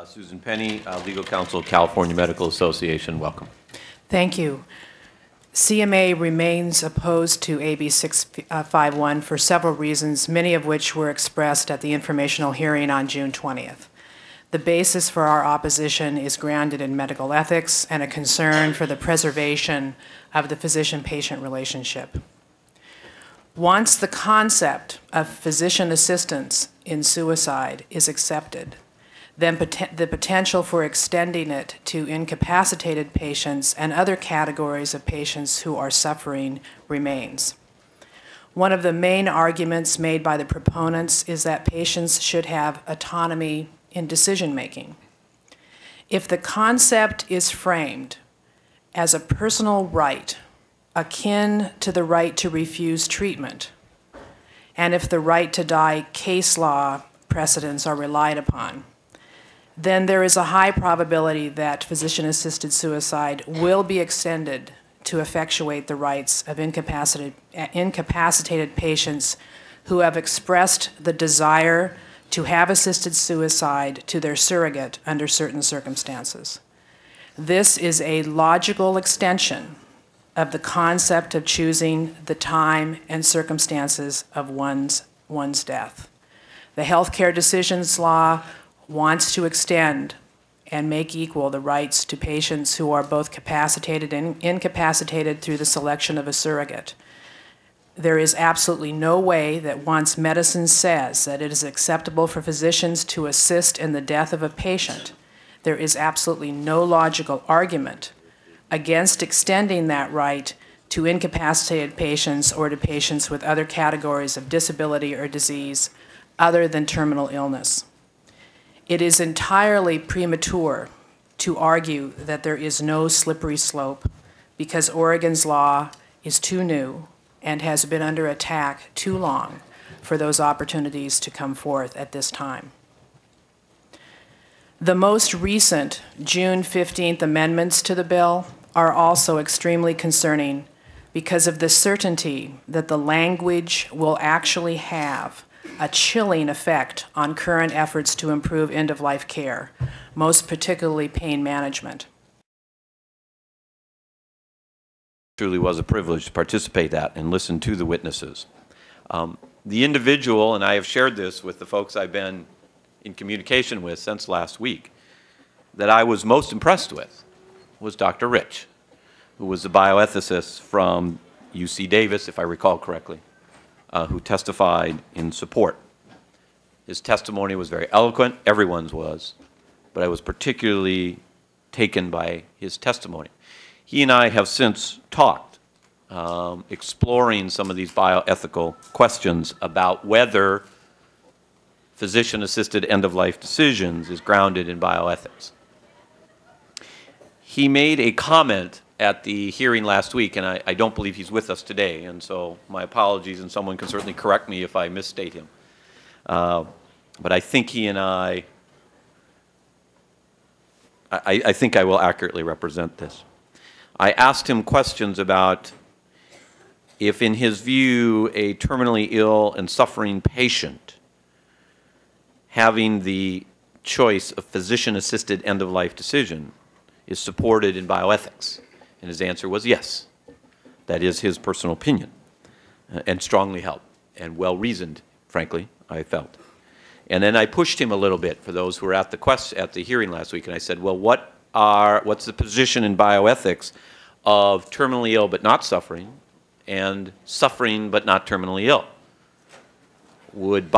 Susan Penny, Legal Counsel, California Medical Association. Welcome. Thank you. CMA remains opposed to AB 651 for several reasons, many of which were expressed at the informational hearing on June 20th. The basis for our opposition is grounded in medical ethics and a concern for the preservation of the physician-patient relationship. Once the concept of physician assistance in suicide is accepted, then the potential for extending it to incapacitated patients and other categories of patients who are suffering remains. One of the main arguments made by the proponents is that patients should have autonomy in decision-making. If the concept is framed as a personal right akin to the right to refuse treatment, and if the right to die case law precedents are relied upon, then there is a high probability that physician-assisted suicide will be extended to effectuate the rights of incapacitated patients who have expressed the desire to have assisted suicide to their surrogate under certain circumstances. This is a logical extension of the concept of choosing the time and circumstances of one's death. The healthcare decisions law wants to extend and make equal the rights to patients who are both capacitated and incapacitated through the selection of a surrogate. There is absolutely no way that once medicine says that it is acceptable for physicians to assist in the death of a patient, there is absolutely no logical argument against extending that right to incapacitated patients or to patients with other categories of disability or disease other than terminal illness. It is entirely premature to argue that there is no slippery slope because Oregon's law is too new and has been under attack too long for those opportunities to come forth at this time. The most recent June 15th amendments to the bill are also extremely concerning because of the certainty that the language will actually have a chilling effect on current efforts to improve end-of-life care, most particularly pain management. It truly was a privilege to participate in that and listen to the witnesses. The individual, and I have shared this with the folks I've been in communication with since last week, that I was most impressed with was Dr. Rich, who was a bioethicist from UC Davis, if I recall correctly, who testified in support. His testimony was very eloquent, everyone's was, but I was particularly taken by his testimony. He and I have since talked, exploring some of these bioethical questions about whether physician-assisted end-of-life decisions is grounded in bioethics. He made a comment at the hearing last week, and I don't believe he's with us today, and so my apologies, and someone can certainly correct me if I misstate him. But I think he and I think I will accurately represent this. I asked him questions about if, in his view, a terminally ill and suffering patient having the choice of physician-assisted end-of-life decision is supported in bioethics. And his answer was yes. That is his personal opinion, and strongly held, and well-reasoned, frankly, I felt. And then I pushed him a little bit for those who were at the hearing last week, and I said, well, what's the position in bioethics of terminally ill but not suffering, and suffering but not terminally ill? Would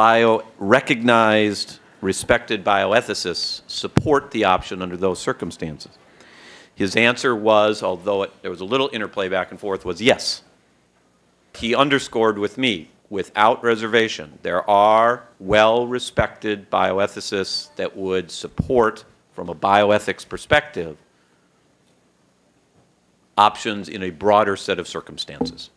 recognized, respected bioethicists support the option under those circumstances? His answer was, although there was a little interplay back and forth, was yes. He underscored with me, without reservation, there are well-respected bioethicists that would support, from a bioethics perspective, options in a broader set of circumstances.